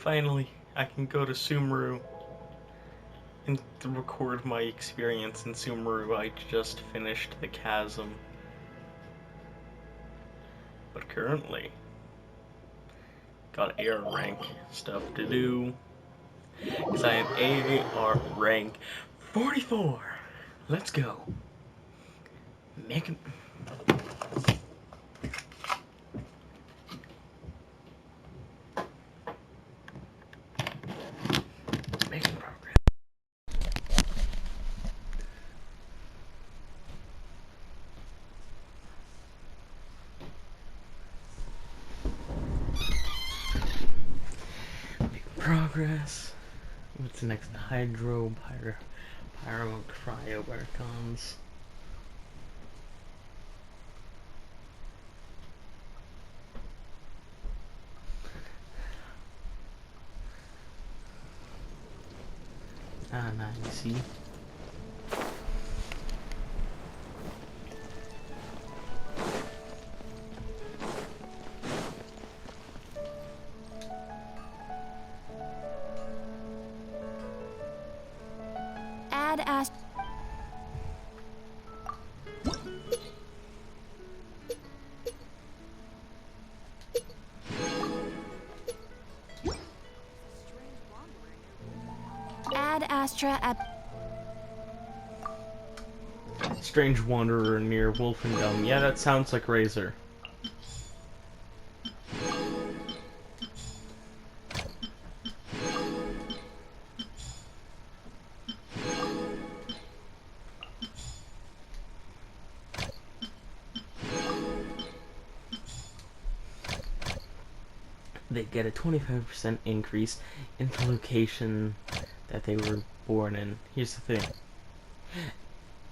Finally, I can go to Sumeru and record my experience in Sumeru. I just finished the chasm. But currently, got air rank stuff to do. Because I am AR rank 44. Let's go. Making progress. Making progress. What's the next? Hydro, pyro, cryo, Barcons. Ah, nice. See? Add Ast. Add Astra at. Strange wanderer near Wolfendom. Yeah, that sounds like Razor. They get a 25% increase in the location that they were born in. Here's the thing.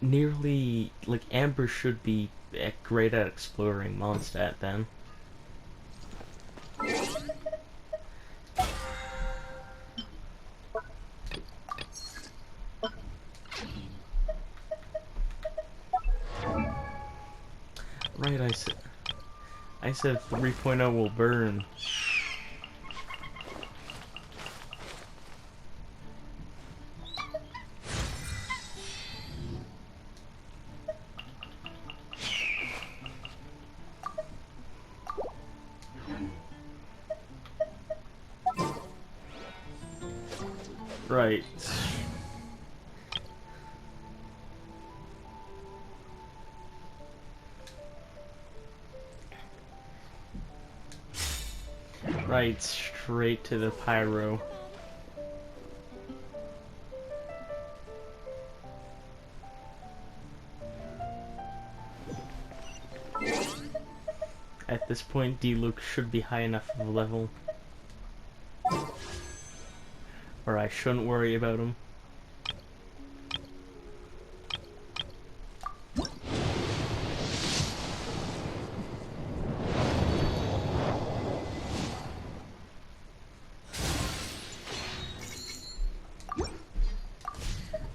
Nearly, like, Amber should be great at exploring Mondstadt then. Right, I said 3.0 will burn. Right. Right, straight to the pyro. At this point, D-Luke should be high enough of a level, or I shouldn't worry about him.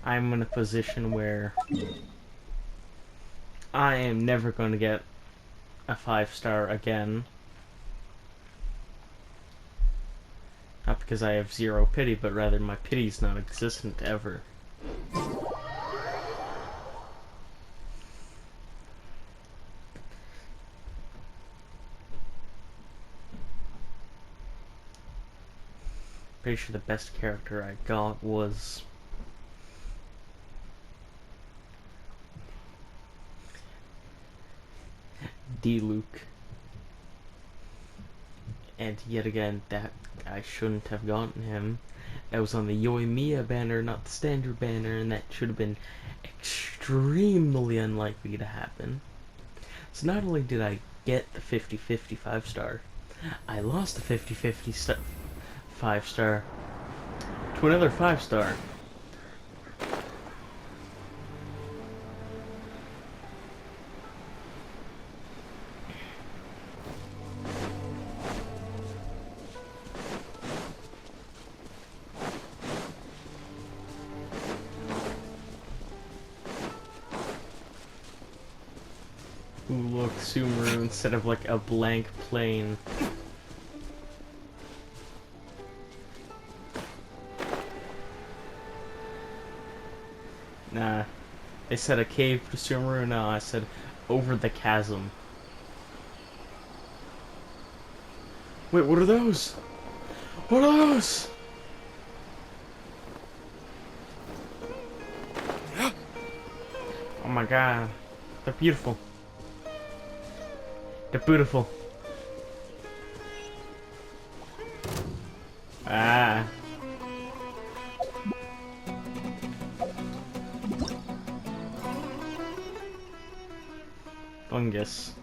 I'm in a position where I am never going to get a 5-star again. Not because I have 0 pity, but rather my pity's not existent ever. Pretty sure the best character I got was D-Luke. And yet again, that I shouldn't have gotten him. That was on the Yoimiya banner, not the standard banner, and that should have been extremely unlikely to happen. So not only did I get the 50-50 5-star, I lost the 50-50 5-star to another 5-star. Ooh, look, Sumeru instead of like a blank plane. Nah. They said a cave to Sumeru. No, I said over the chasm. Wait, what are those? What are those? Oh my god. They're beautiful. They're beautiful. Ah. Fungus.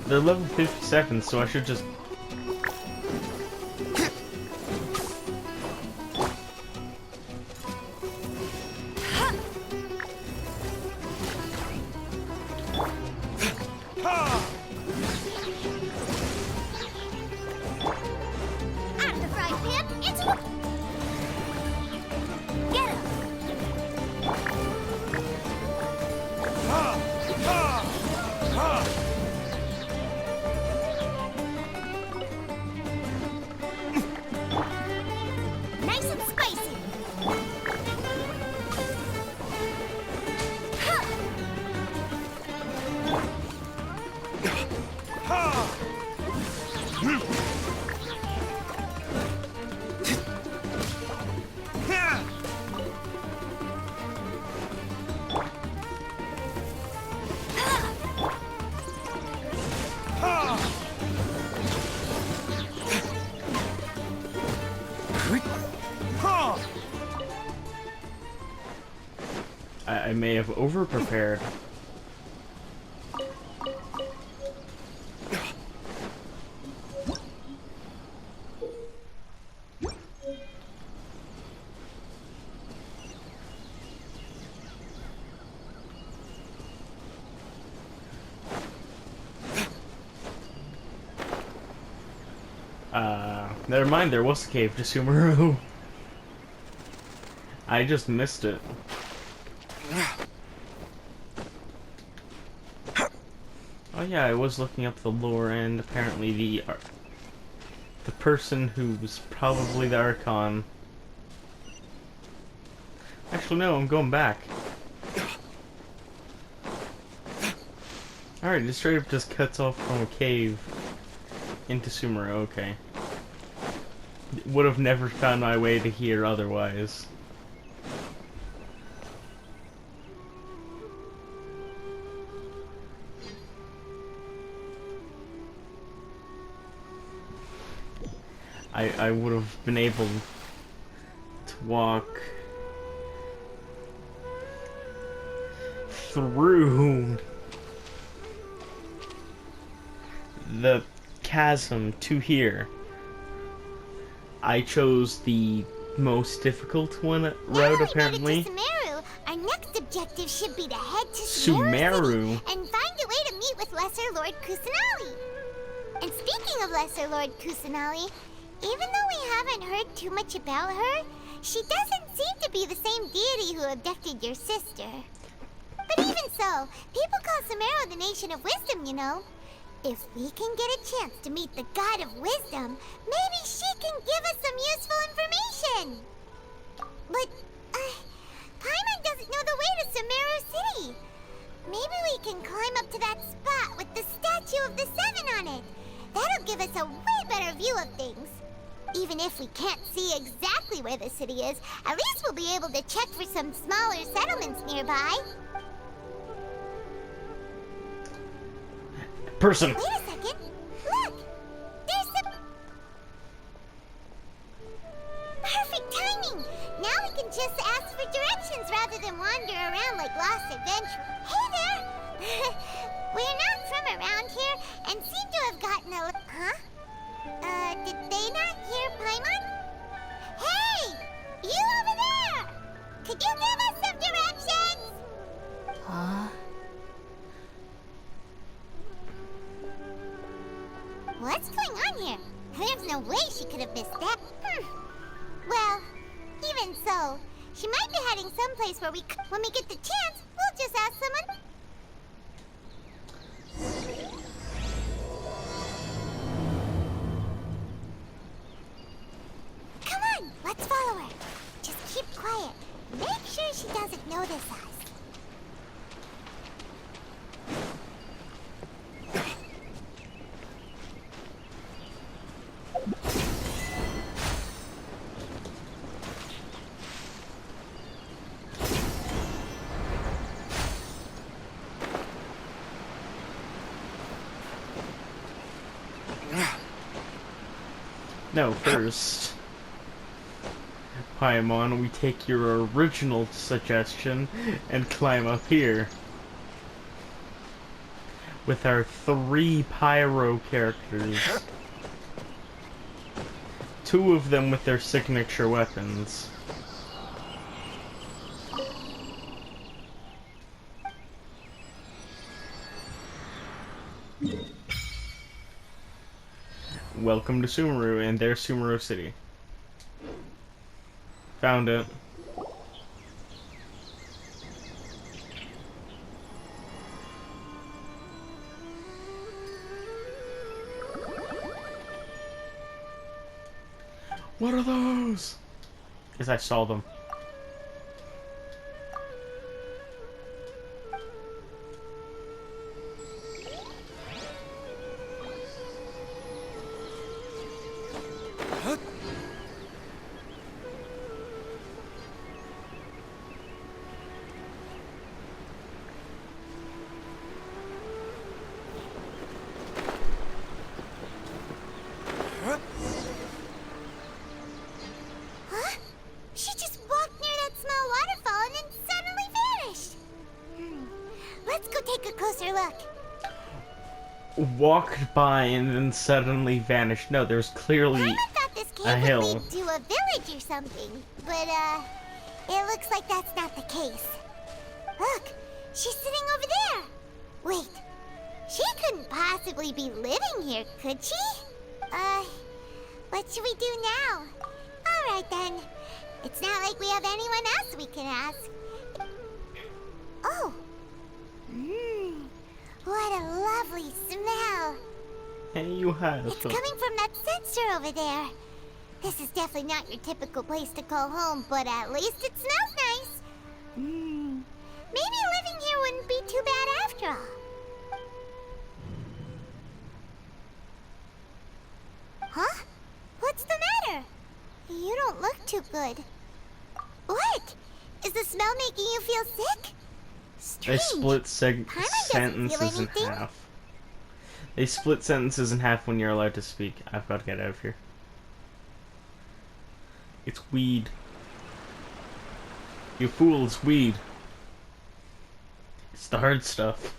They're level 57, so I should just... Out of the frying pan, into the... Get him! Nice and spicy. I may have over-prepared. Never mind, there was a cave to Sumeru. I just missed it. Oh yeah, I was looking up the lore, and apparently the person who's probably the Archon... Actually, no, I'm going back. Alright, it straight up just cuts off from a cave into Sumeru, okay. Would have never found my way to here otherwise. I would have been able to walk through the chasm to here. I chose the most difficult route, apparently. Sumeru, our next objective should be to head to Sumeru? City and find a way to meet with Lesser Lord Kusanali. And speaking of Lesser Lord Kusanali, even though we haven't heard too much about her, she doesn't seem to be the same deity who abducted your sister. But even so, people call Sumeru the Nation of Wisdom, you know. If we can get a chance to meet the God of Wisdom, maybe she can give us some useful information. But, Paimon doesn't know the way to Sumeru City. Maybe we can climb up to that spot with the statue of the Seven on it. That'll give us a way better view of things. Even if we can't see exactly where the city is, at least we'll be able to check for some smaller settlements nearby. Person! Wait a second. Look! There's the... Perfect timing! Now we can just ask for directions rather than wander around like lost adventurers. Hey there! We're not from around here and seem to have gotten a... Huh? Did they not hear Paimon? Hey! You over there! Could you give us some directions? Huh? What's going on here? There's no way she could have missed that. Well, Even so, she might be heading someplace where when we get the chance, we'll just ask someone. Come on, let's follow her. Just keep quiet. Make sure she doesn't notice us. No, first, Paimon, we take your original suggestion and climb up here. With our 3 pyro characters. 2 of them with their signature weapons. Welcome to Sumeru and their Sumeru City. Found it. What are those? Because I saw them. She just walked near that small waterfall and then suddenly vanished. Let's go take a closer look. Walked by and then suddenly vanished. No, there's clearly Paimon thought this a cave hill. would lead to a village or something, but it looks like that's not the case. Look, she's sitting over there. Wait, she couldn't possibly be living here, could she? What should we do now? All right then. It's not like we have anyone else we can ask. Oh. What a lovely smell. Hey, you have. It's coming from that sensor over there. This is definitely not your typical place to call home, but at least it smells nice. Maybe living here wouldn't be too bad after all. Huh? What's the matter? You don't look too good. What? Is the smell making you feel sick? They Strange. split Paimon doesn't feel sentences in anything. half. They split sentences in half when you're allowed to speak. I've got to get out of here. It's weed. You fool, it's weed. It's the hard stuff.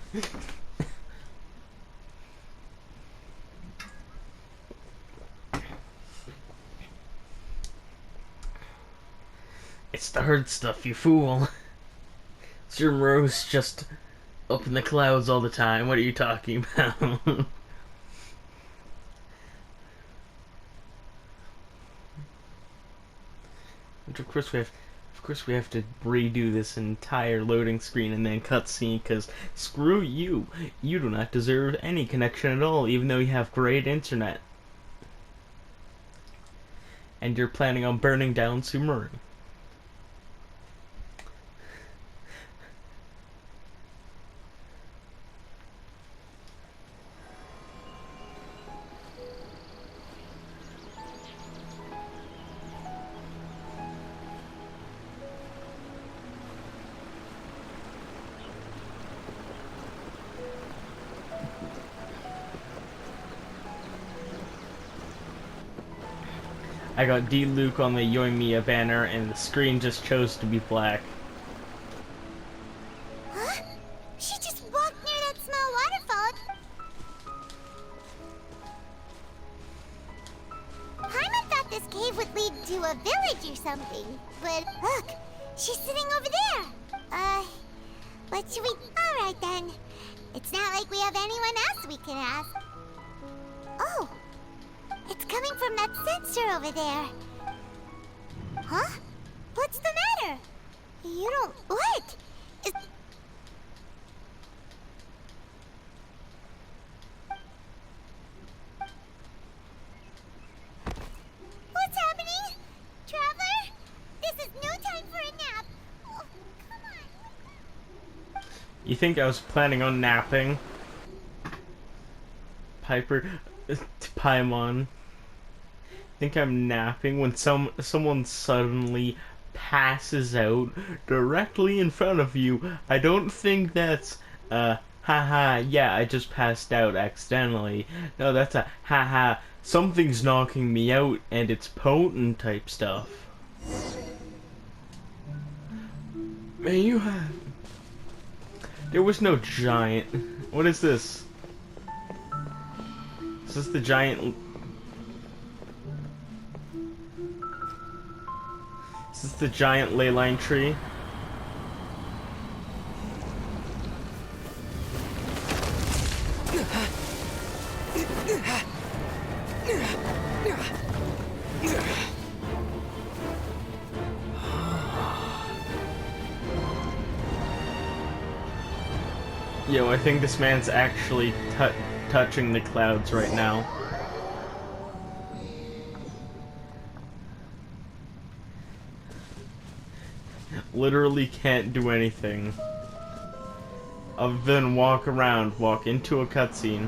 It's the hard stuff, you fool. Sumeru's just up in the clouds all the time. What are you talking about? Which of course we have to redo this entire loading screen and then cutscene, because screw you. You do not deserve any connection at all, even though you have great internet. And you're planning on burning down Sumeru. I got D. Luke on the Yoimiya banner, and the screen just chose to be black. Huh? She just walked near that small waterfall. Paimon thought this cave would lead to a village or something, but look, she's sitting over there. What should we... All right then. It's not like we have anyone else we can ask. Oh. It's coming from that sensor over there. Huh? What's the matter? You don't... What? Is... What's happening? Traveler? This is no time for a nap. Oh, come on. You think I was planning on napping? Piper, Paimon. Think I'm napping when someone suddenly passes out directly in front of you. I don't think that's haha, yeah, I just passed out accidentally. No, that's a haha, something's knocking me out and it's potent type stuff. Man, you have... There was no giant... What is this? Is this the giant... Is this the giant ley line tree? Yo, I think this man's actually touching the clouds right now. Literally can't do anything other than walk around, walk into a cutscene.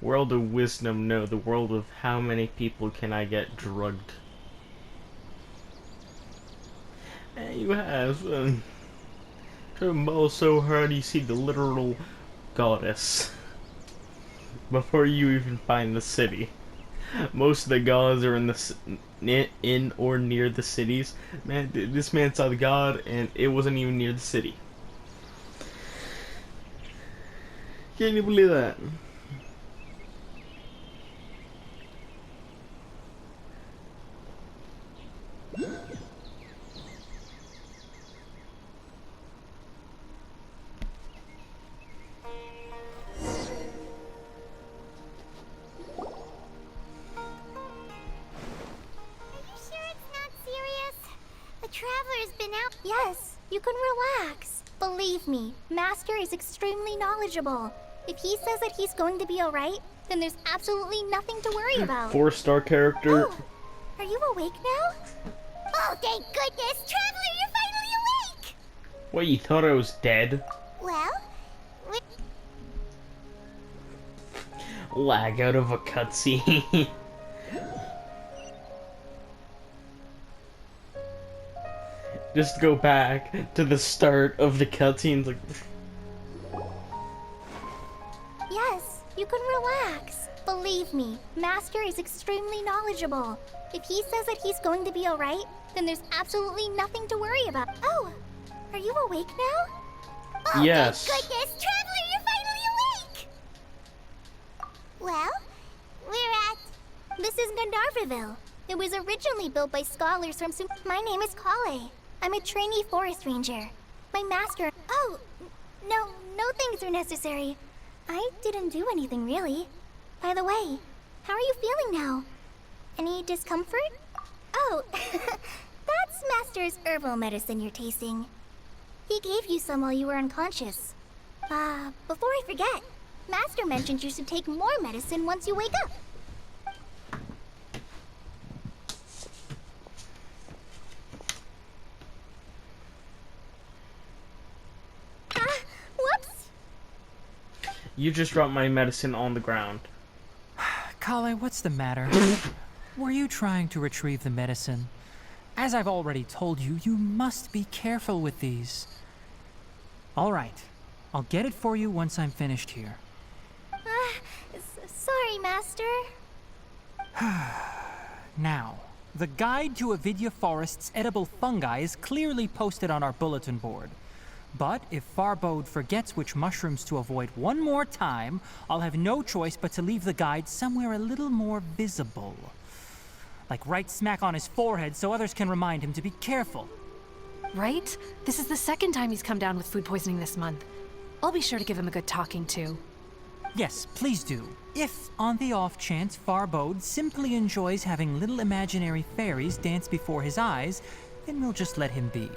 World of wisdom, no, the world of how many people can I get drugged. And you have, try to mull so hard you see the literal goddess before you even find the city. Most of the gods are in in or near the cities. Man, this man saw the god and it wasn't even near the city. Can you believe that? Traveler's been out. Yes, you can relax. Believe me, Master is extremely knowledgeable. If he says that he's going to be alright, then there's absolutely nothing to worry about. 4-star character. Oh, are you awake now? Oh, thank goodness! Traveler, you're finally awake! What, you thought I was dead? Well, Lag out of a cutscene. Just go back to the start of the cutscenes, like... Yes, you can relax. Believe me, Master is extremely knowledgeable. If he says that he's going to be alright, then there's absolutely nothing to worry about. Oh, are you awake now? Oh, yes. Thank goodness, Traveler, you're finally awake! Well, we're at... This is Gandharvaville. It was originally built by scholars from My name is Kale. I'm a trainee forest ranger. My master... Oh, no things are necessary. I didn't do anything, really. By the way, how are you feeling now? Any discomfort? Oh, that's Master's herbal medicine you're tasting. He gave you some while you were unconscious. Before I forget, Master mentioned you should take more medicine once you wake up. Whoops! You just dropped my medicine on the ground. Kale, what's the matter? Were you trying to retrieve the medicine? As I've already told you, you must be careful with these. All right, I'll get it for you once I'm finished here. Sorry, Master. Now, The guide to Avidya Forest's edible fungi is clearly posted on our bulletin board. But if Farbode forgets which mushrooms to avoid one more time, I'll have no choice but to leave the guide somewhere a little more visible. Like right smack on his forehead so others can remind him to be careful. Right? This is the second time he's come down with food poisoning this month. I'll be sure to give him a good talking to. Yes, please do. If, on the off chance, Farbode simply enjoys having little imaginary fairies dance before his eyes, then we'll just let him be.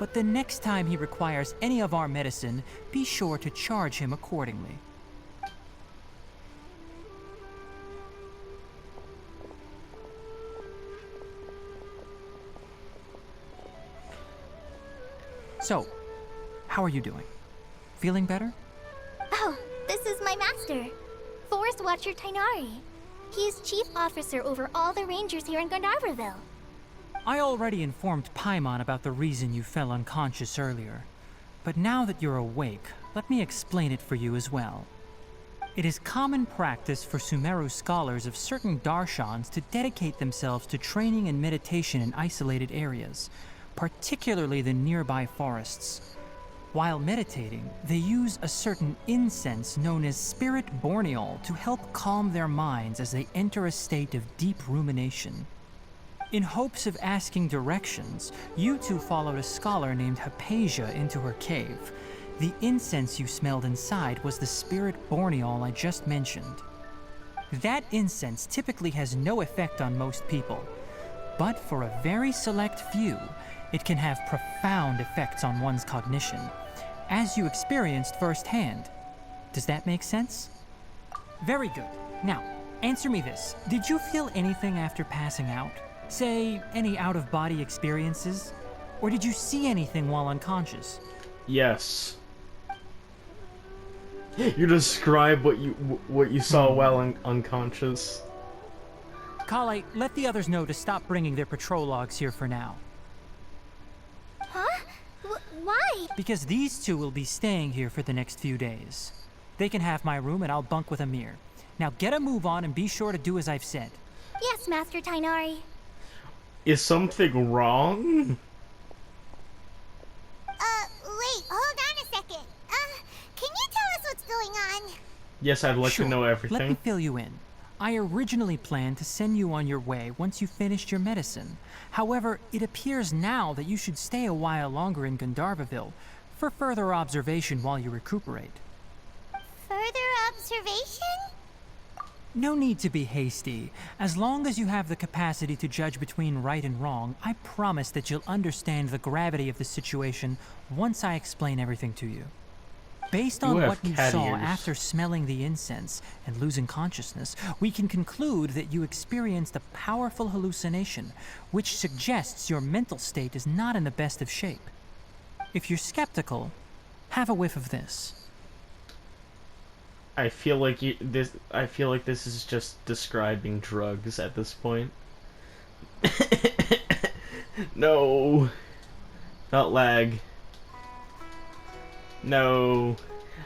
But the next time he requires any of our medicine, be sure to charge him accordingly. So, how are you doing? Feeling better? Oh, this is my master, Forest Watcher Tainari. He is chief officer over all the rangers here in Gandharvaville. I already informed Paimon about the reason you fell unconscious earlier. But now that you're awake, let me explain it for you as well. It is common practice for Sumeru scholars of certain darshans to dedicate themselves to training and meditation in isolated areas, particularly the nearby forests. While meditating, they use a certain incense known as spirit borneol to help calm their minds as they enter a state of deep rumination. In hopes of asking directions, you two followed a scholar named Hypatia into her cave. The incense you smelled inside was the spirit borneol I just mentioned. That incense typically has no effect on most people, but for a very select few, it can have profound effects on one's cognition, as you experienced firsthand. Does that make sense? Very good. Now, answer me this. Did you feel anything after passing out? Say, any out-of-body experiences? Or did you see anything while unconscious? Yes. You describe what you saw while unconscious. Kale, let the others know to stop bringing their patrol logs here for now. Huh? Why? Because these two will be staying here for the next few days. They can have my room and I'll bunk with Amir. Now get a move on and be sure to do as I've said. Yes, Master Tainari. Is something wrong? Wait, hold on a second. Can you tell us what's going on? Yes, I'd like Sure. to know Let me everything. fill you in. I originally planned to send you on your way once you finished your medicine. However, it appears now that you should stay a while longer in Gandharvaville for further observation while you recuperate. Further observation? No need to be hasty. As long as you have the capacity to judge between right and wrong, I promise that you'll understand the gravity of the situation once I explain everything to you. Based on have what you cat saw ears. after smelling the incense and losing consciousness, we can conclude that you experienced a powerful hallucination, which suggests your mental state is not in the best of shape. If you're skeptical, have a whiff of this. I feel like this is just describing drugs at this point. No. Not lag. No.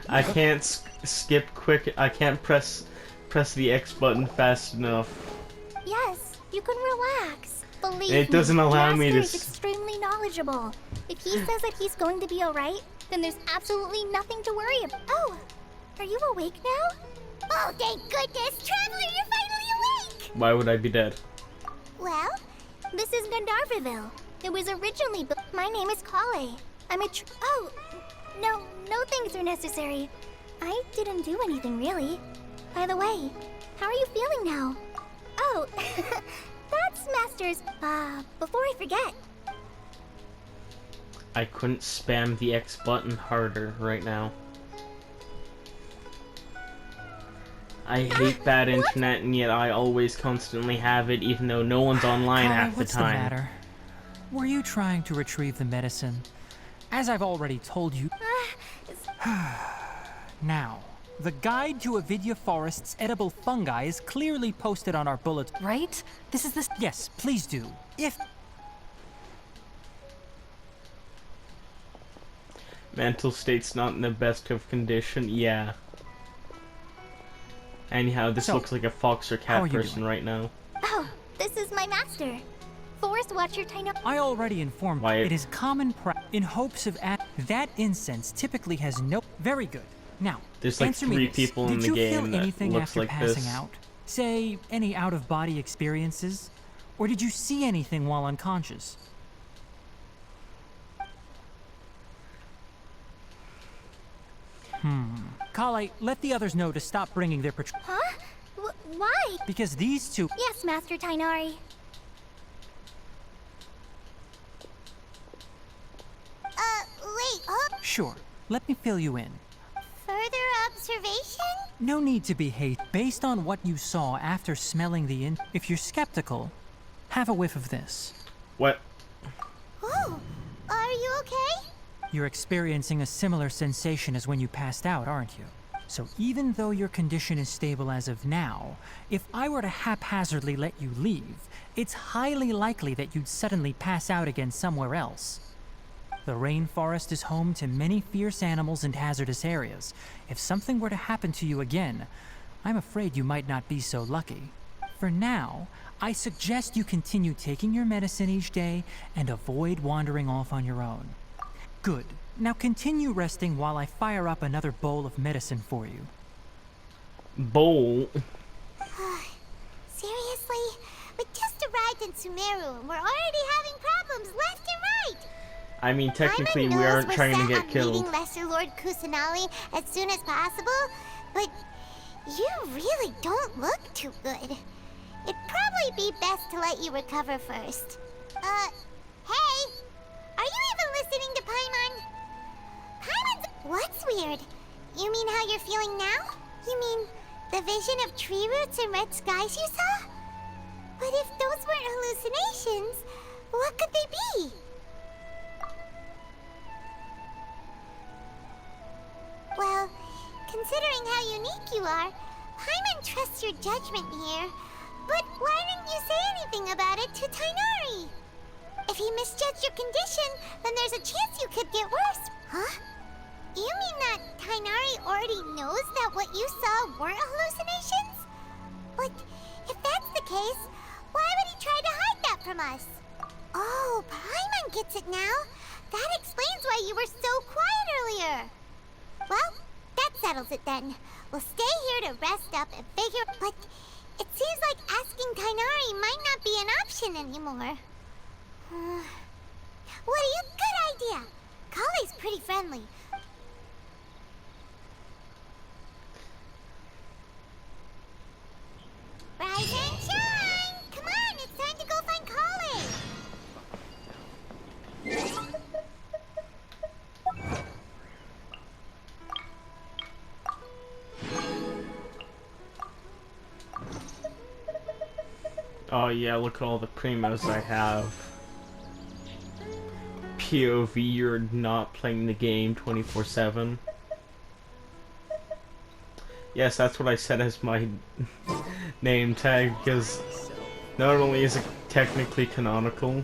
I can't skip quick. I can't press the X button fast enough. Yes, you can relax. Believe It doesn't me, allow me to Master is extremely knowledgeable. If he says that he's going to be alright, then there's absolutely nothing to worry about. Oh, are you awake now? Oh, thank goodness! Traveler, you're finally awake! Why would I be dead? Well, this is Gandharvaville. It was originally built. My name is Kale. I'm a Oh, no things are necessary. I didn't do anything, really. By the way, how are you feeling now? Oh, that's Master's... before I forget. I couldn't spam the X button harder right now. I hate bad internet, and yet I always constantly have it, even though no one's online Kale, half the what's time. the matter? Were you trying to retrieve the medicine? As I've already told you... Now, the guide to Avidya Forest's edible fungi is clearly posted on our bullet. Right? This is the... Yes, please do. If... Mental state's not in the best of condition, yeah. Anyhow, this So, looks like a fox or how cat are you person doing? right now. Oh, this is my master, Forest Watcher Tainari. I already informed Why- you. It is common in hopes of that incense typically has no. Very good. Now, There's like answer me 3 this. people in Did the you game feel that anything looks after like passing this. out? Say, any out-of-body experiences? Or did you see anything while unconscious? Kale, let the others know to stop bringing their patrol. Huh? Why? Because these two. Yes, Master Tainari. Wait, Sure, let me fill you in. further observation? No need to be based on what you saw after smelling the If you're skeptical, have a whiff of this. What? Oh, are you okay? You're experiencing a similar sensation as when you passed out, aren't you? So even though your condition is stable as of now, if I were to haphazardly let you leave, it's highly likely that you'd suddenly pass out again somewhere else. The rainforest is home to many fierce animals and hazardous areas. If something were to happen to you again, I'm afraid you might not be so lucky. For now, I suggest you continue taking your medicine each day and avoid wandering off on your own. Good. Now continue resting while I fire up another bowl of medicine for you. Bowl? Seriously? We just arrived in Sumeru and we're already having problems left and right. I mean, technically, Paimon we knows aren't we're trying to set get on killed. meeting Lesser Lord Kusanali as soon as possible, but you really don't look too good. It'd probably be best to let you recover first. Hey! Are you even listening to Paimon? Paimon's... What's weird? You mean how you're feeling now? You mean the vision of tree roots and red skies you saw? But if those weren't hallucinations, what could they be? Well, considering how unique you are, Paimon trusts your judgment here. But why didn't you say anything about it to Tainari? If he misjudged your condition, then there's a chance you could get worse. Huh? You mean that Tainari already knows that what you saw weren't hallucinations? But if that's the case, why would he try to hide that from us? Oh, Paimon gets it now. That explains why you were so quiet earlier. Well, that settles it then. We'll stay here to rest up and figure... But it seems like asking Tainari might not be an option anymore. What do you... Good idea! Kale's pretty friendly. Rise and shine! Come on, it's time to go find Kale! Oh yeah, look at all the primos I have. POV, you're not playing the game 24/7. Yes, that's what I said as my name tag, because not only is it technically canonical,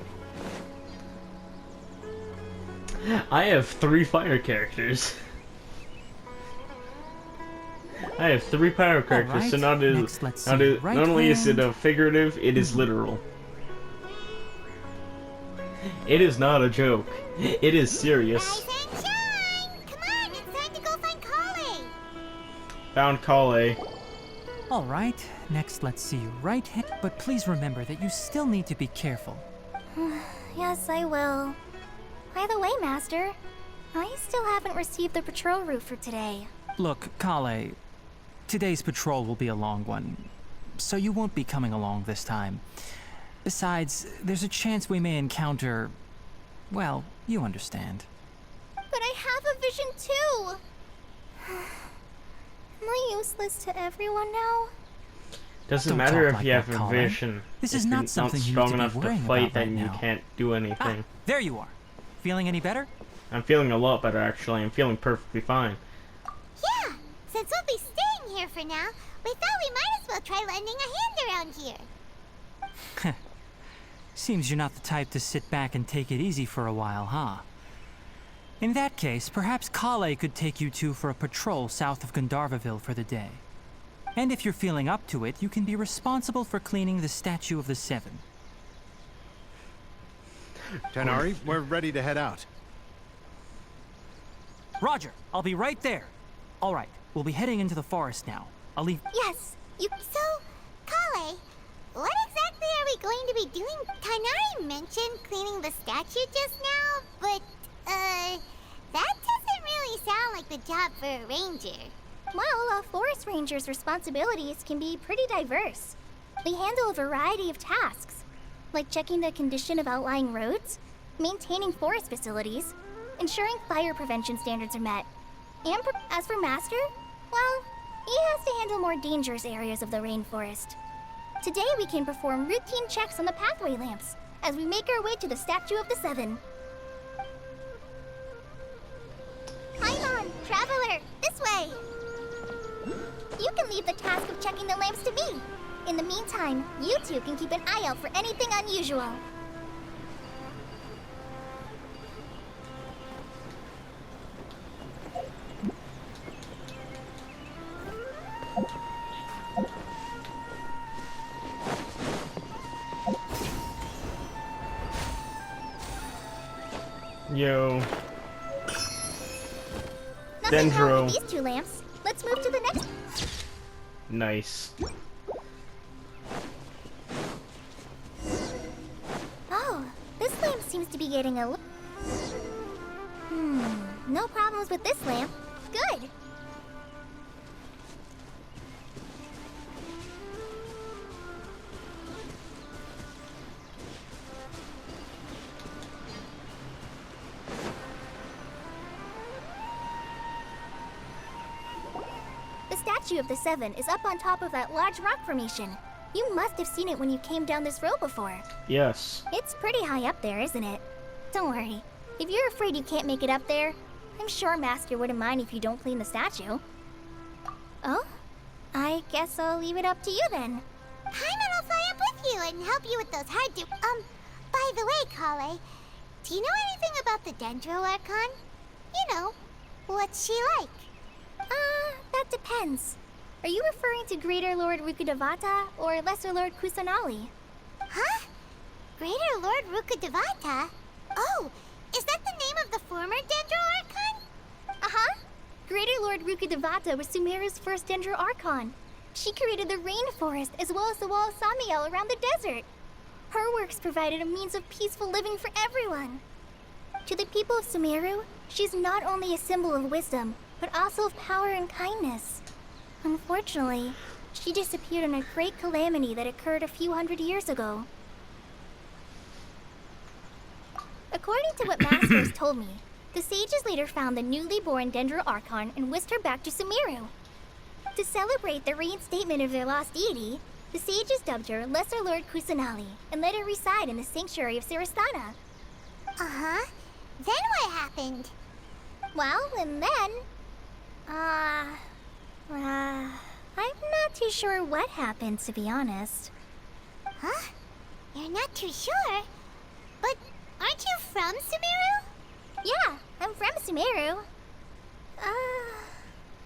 I have 3 fire characters. I have 3 power characters, so Alright, not, next let's see. not Right only is it hand. a figurative, it is literal. It is not a joke. It is serious. Rise and shine! Come on, it's time to go find Kale! Found Kale. Alright, next let's see. Right hand. But please remember that you still need to be careful. Yes, I will. By the way, Master, I still haven't received the patrol route for today. Look, Kale, today's patrol will be a long one, so you won't be coming along this time. Besides, there's a chance we may encounter... well, you understand. But I have a vision too! Am I useless to everyone now? Doesn't Don't matter talk if like you have that, a Colin. vision. This If is you're not something you need strong to be enough to worrying fight, about then right you now. can't do anything. There you are. Feeling any better? I'm feeling a lot better, actually. I'm feeling perfectly fine. Yeah, since we'll be staying here for now, we thought we might as well try lending a hand around here. Seems you're not the type to sit back and take it easy for a while, huh? In that case, perhaps Kale could take you two for a patrol south of Gandharvaville for the day. And if you're feeling up to it, you can be responsible for cleaning the Statue of the Seven. Tanari, we're ready to head out. Roger, I'll be right there. All right, we'll be heading into the forest now. I'll leave. Yes, So, Kale, what exactly are we going to be doing? Tanari mentioned cleaning the statue just now, but, that doesn't really sound like the job for a ranger. Well, a forest ranger's responsibilities can be pretty diverse. They handle a variety of tasks, like checking the condition of outlying roads, maintaining forest facilities, ensuring fire prevention standards are met. And as for Master, well, he has to handle more dangerous areas of the rainforest. Today we can perform routine checks on the pathway lamps as we make our way to the Statue of the Seven. Paimon, traveler, this way! You can leave the task of checking the lamps to me. In the meantime, you two can keep an eye out for anything unusual. Yo. Nothing wrong Dendro. with these two lamps. Let's move to the next. Nice. Oh, this lamp seems to be getting a no problems with this lamp. Good. The Statue of the Seven is up on top of that large rock formation. You must have seen it when you came down this road before. Yes. It's pretty high up there, isn't it? Don't worry. If you're afraid you can't make it up there, I'm sure Master wouldn't mind if you don't clean the statue. Oh? I guess I'll leave it up to you then. Paimon will fly up with you and help you with those hard to... by the way, Kale, do you know anything about the Dendro Archon? You know, what's she like? That depends. Are you referring to Greater Lord Rukkhadevata or Lesser Lord Kusanali? Huh? Greater Lord Rukkhadevata? Oh, is that the name of the former Dendro Archon? Uh-huh. Greater Lord Rukkhadevata was Sumeru's first Dendro Archon. She created the rainforest as well as the wall of Samiel around the desert. Her works provided a means of peaceful living for everyone. To the people of Sumeru, she's not only a symbol of wisdom, but also of power and kindness. Unfortunately, she disappeared in a great calamity that occurred a few hundred years ago. According to what Masters told me, the sages later found the newly born Dendro Archon and whisked her back to Sumeru. To celebrate the reinstatement of their lost deity, the sages dubbed her Lesser Lord Kusanali and let her reside in the sanctuary of Sirastana. Uh-huh. Then what happened? Well, and then... I'm not too sure what happened, to be honest. Huh? You're not too sure? But aren't you from Sumeru? Yeah, I'm from Sumeru.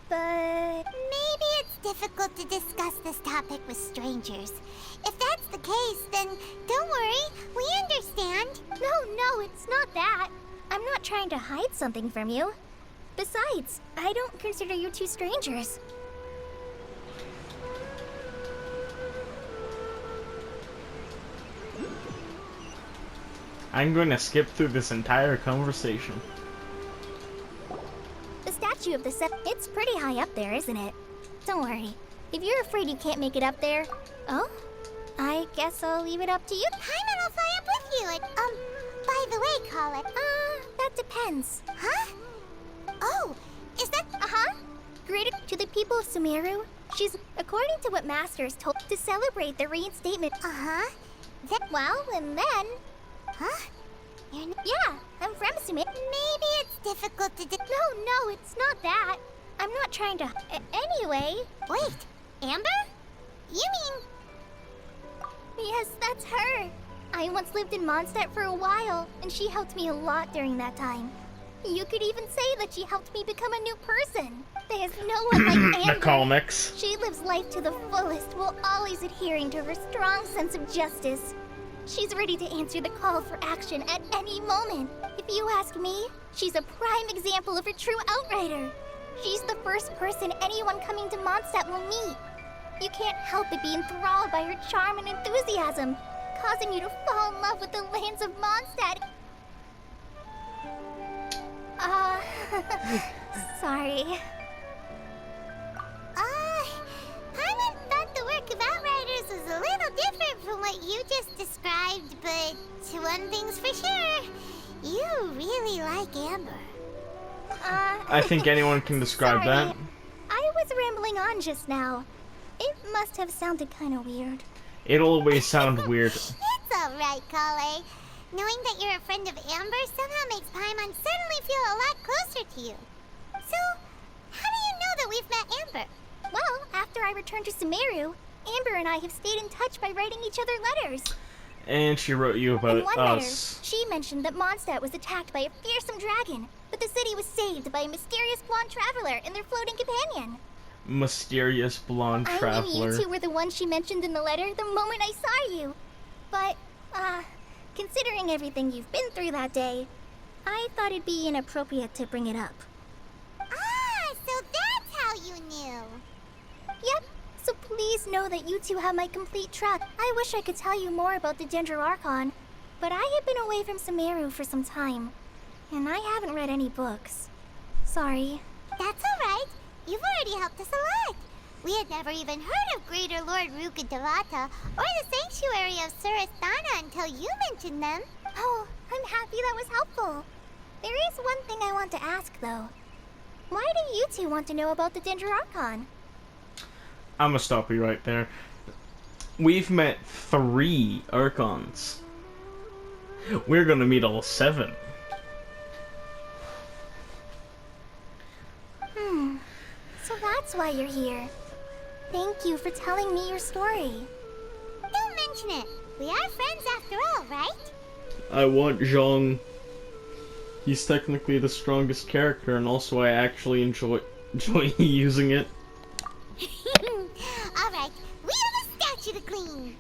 But... Maybe it's difficult to discuss this topic with strangers. If that's the case, then don't worry, we understand. No, it's not that. I'm not trying to hide something from you. Besides, I don't consider you two strangers. I'm going to skip through this entire conversation. The Statue of the Seven... It's pretty high up there, isn't it? Don't worry. If you're afraid you can't make it up there... Oh? I guess I'll leave it up to you. Paimon will fly up with you and, by the way, Kale... That depends. Huh? Oh, is that... Uh-huh. Greater to the people of Sumeru, she's... According to what Masters told... To celebrate the reinstatement... Uh-huh. Well, and then... Huh? Yeah, I'm from Sumeru. Maybe it's difficult to... No, it's not that. I'm not trying to... Anyway... Wait, Amber? You mean... Yes, that's her. I once lived in Mondstadt for a while, and she helped me a lot during that time. You could even say that she helped me become a new person. There's no one like Amber. The comics. She lives life to the fullest while always adhering to her strong sense of justice. She's ready to answer the call for action at any moment. If you ask me, she's a prime example of a true outrider. She's the first person anyone coming to Mondstadt will meet. You can't help but be enthralled by her charm and enthusiasm, causing you to fall in love with the lands of Mondstadt. Sorry. Paimon thought the work of Outriders was a little different from what you just described, but one thing's for sure, you really like Amber. I think anyone can describe Sorry. that. I was rambling on just now. It must have sounded kind of weird. It'll always sound weird. It's alright, Kale. Knowing that you're a friend of Amber somehow makes Paimon suddenly feel a lot closer to you. So, how do you know that we've met Amber? Well, after I returned to Sumeru, Amber and I have stayed in touch by writing each other letters. And she wrote you In about one us. letter, she mentioned that Mondstadt was attacked by a fearsome dragon, but the city was saved by a mysterious blonde traveler and their floating companion. Mysterious blonde I knew traveler. you two were the ones she mentioned in the letter the moment I saw you. But, considering everything you've been through that day, I thought it'd be inappropriate to bring it up. Ah, so that's how you knew. Yep, so please know that you two have my complete trust. I wish I could tell you more about the Dendroarchon, but I have been away from Sumeru for some time, and I haven't read any books. Sorry. That's alright. You've already helped us a lot. We had never even heard of Greater Lord Ruka Devata or the Sanctuary of Surasthana until you mentioned them. Oh, I'm happy that was helpful. There is one thing I want to ask, though. Why do you two want to know about the Dendroarchon? I'm gonna stop you right there. We've met 3 Archons. We're gonna meet all 7. So that's why you're here. Thank you for telling me your story. Don't mention it. We are friends after all, right? I want Zhong. He's technically the strongest character, and also I actually enjoy using it. Alright, we have a statue to clean.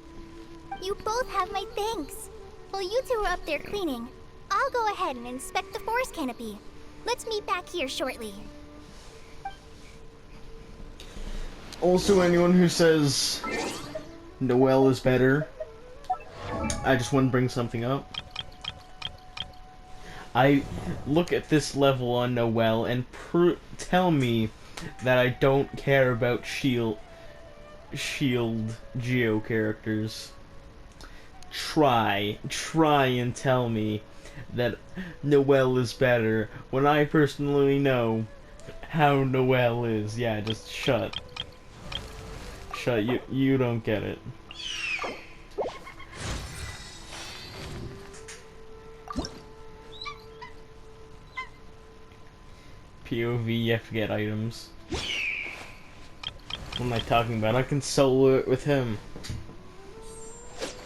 You both have my thanks. While you two are up there cleaning, I'll go ahead and inspect the forest canopy. Let's meet back here shortly. Also, anyone who says Noelle is better, I just want to bring something up. I look at this level on Noelle and tell me that I don't care about Shield Geo characters. Try and tell me that Noelle is better when I personally know how Noelle is. Yeah, just shut. Shut, you don't get it. POV, you have to get items. What am I talking about? I can solo it with him.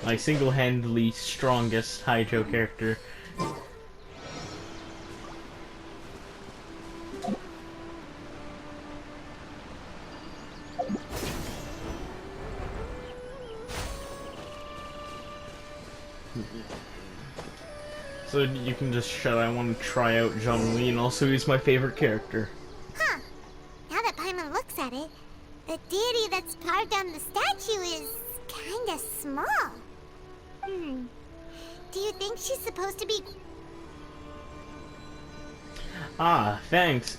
My single-handedly strongest Haijo character. So you can just shut. I want to try out Zhongli, and also he's my favorite character. Huh. Now that Paimon looks at it, the deity that's carved on the statue is kinda small. Do you think she's supposed to be... Ah, thanks,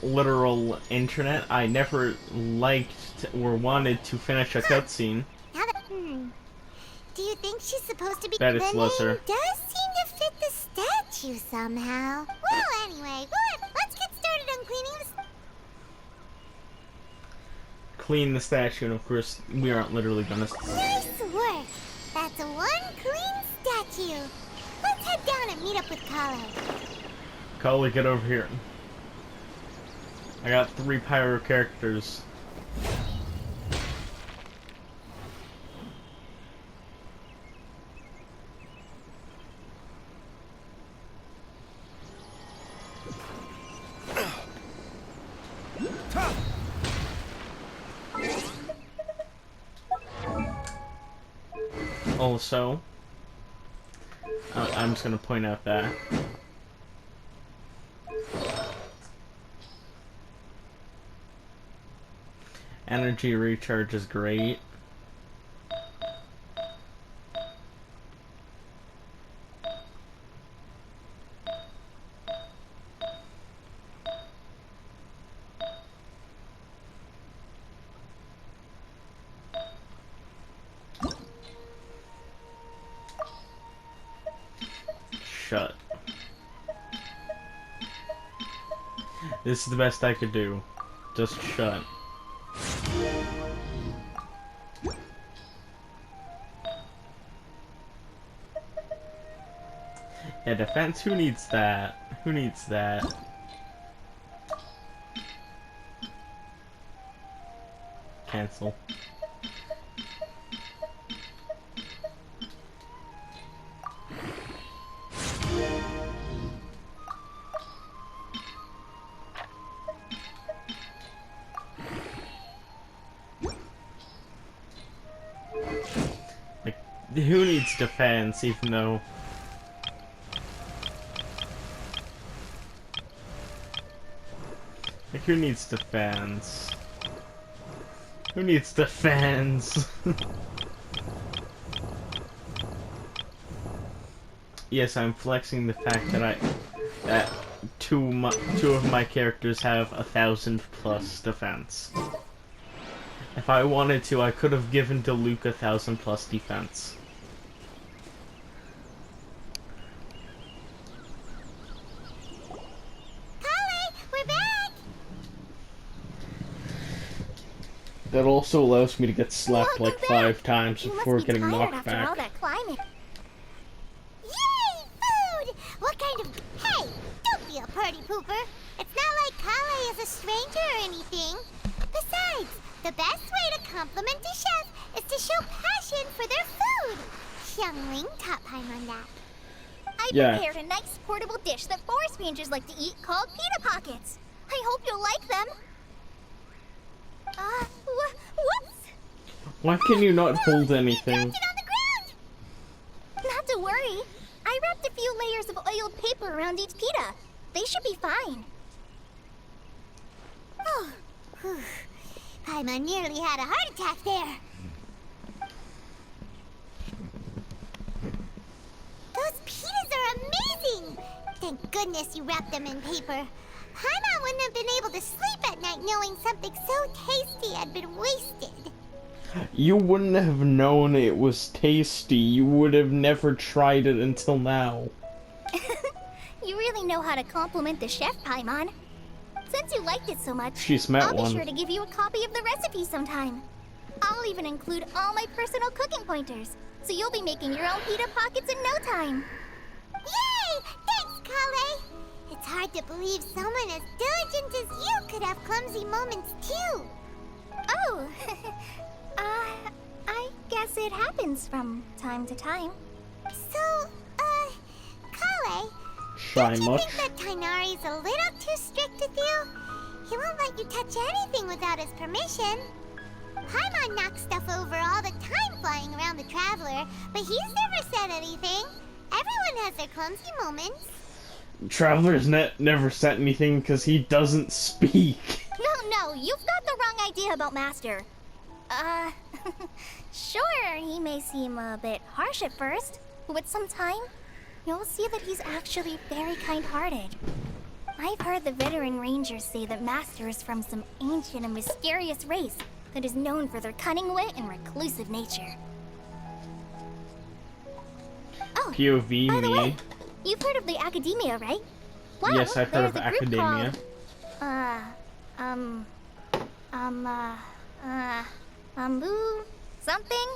literal internet. I never liked or wanted to finish a cutscene. Now that... Do you think she's supposed to be... That is the lesser. name does seem to fit the statue somehow. Well, anyway, let's get started on cleaning the... Clean the statue, and of course, we aren't literally gonna... Nice work. That's one clean statue. Let's head down and meet up with Kale. Kali, get over here. I got 3 pyro characters. Also, I'm just gonna point out that. Energy recharge is great. Shut. This is the best I could do. Just shut. Yeah, defense, who needs that? Who needs that? Cancel. Like, who needs defense, even though... Like, who needs defense? Who needs defense? Yes, I'm flexing the fact that two of my characters have 1,000+ defense. If I wanted to, I could have given to Luke 1,000+ defense. That also allows me to get slapped like 5 times before getting knocked after back. all that climbing. Yay! Food! What kind of... Hey! Don't be a party pooper! It's not like Kale is a stranger or anything. Besides, the best way to compliment a chef is to show passion for their food. Xiangling taught Paimon that. I Yeah. prepared a nice portable dish that forest rangers like to eat called pita pockets. I hope you'll like them. Whoops! Why can you not hold You anything? dropped it on the ground! Not to worry. I wrapped a few layers of oiled paper around each pita. They should be fine. Oh, whew. Paimon nearly had a heart attack there. Those pitas are amazing! Thank goodness you wrapped them in paper. Paimon wouldn't have been able to sleep at night knowing something so tasty had been wasted. You wouldn't have known it was tasty. You would have never tried it until now. You really know how to compliment the chef, Paimon. Since you liked it so much, She's met I'll be one. sure to give you a copy of the recipe sometime. I'll even include all my personal cooking pointers, so you'll be making your own pita pockets in no time. Yay! Thanks, Kale! It's hard to believe someone as diligent as you could have clumsy moments too. Oh, I guess it happens from time to time. So, Kale, Shy don't you much? think that Tainari's a little too strict with you? He won't let you touch anything without his permission. Paimon knocks stuff over all the time flying around the Traveler, but he's never said anything. Everyone has their clumsy moments. Traveler's never said anything because he doesn't speak. No, you've got the wrong idea about Master. Sure, he may seem a bit harsh at first, but with some time, you'll see that he's actually very kind-hearted. I've heard the veteran rangers say that Master is from some ancient and mysterious race that is known for their cunning wit and reclusive nature. Oh, POV by the way, me. you've heard of the Academia, right? Well, Yes, I've heard of there's a group Academia. Boo something?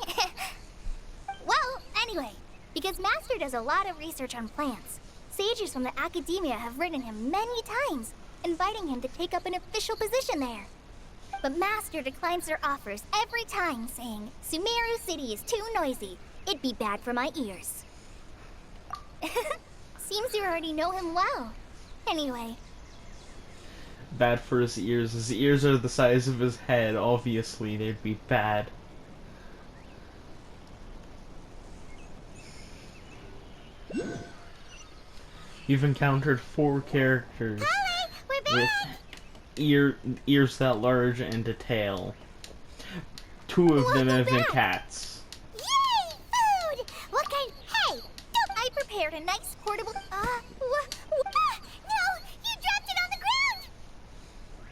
Well, anyway, because Master does a lot of research on plants, sages from the Academia have written him many times, inviting him to take up an official position there. But Master declines their offers every time, saying, Sumeru City is too noisy. It'd be bad for my ears. Seems you already know him well. Anyway, Bad for his ears. His ears are the size of his head. Obviously, they'd be bad. You've encountered 4 characters Holly, we're with back! ears that large and a tail. 2 of them have been cats. Yay! Food! What kind? Hey! Don't I prepared a nice portable. No! You dropped it on the ground!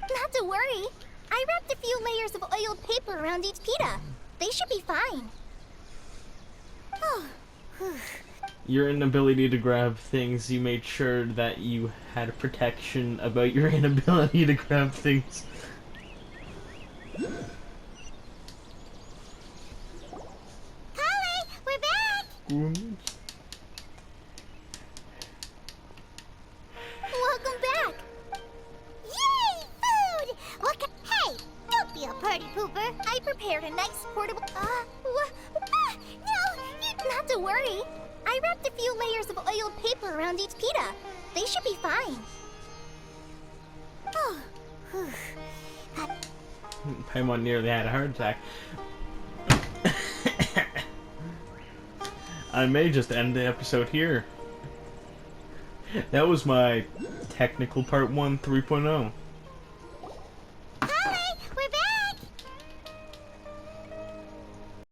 Not to worry. I wrapped a few layers of oiled paper around each pita. They should be fine. Oh. Your inability to grab things, you made sure that you had protection about your inability to grab things. Holly, we're back! Welcome back! Yay! Food! What kind? Hey! Don't be a party pooper! I prepared a nice portable. No! You. Not to worry. I wrapped a few layers of oiled paper around each pita. They should be fine. Oh. Paimon nearly had a heart attack. I may just end the episode here. That was my technical part 1 3.0.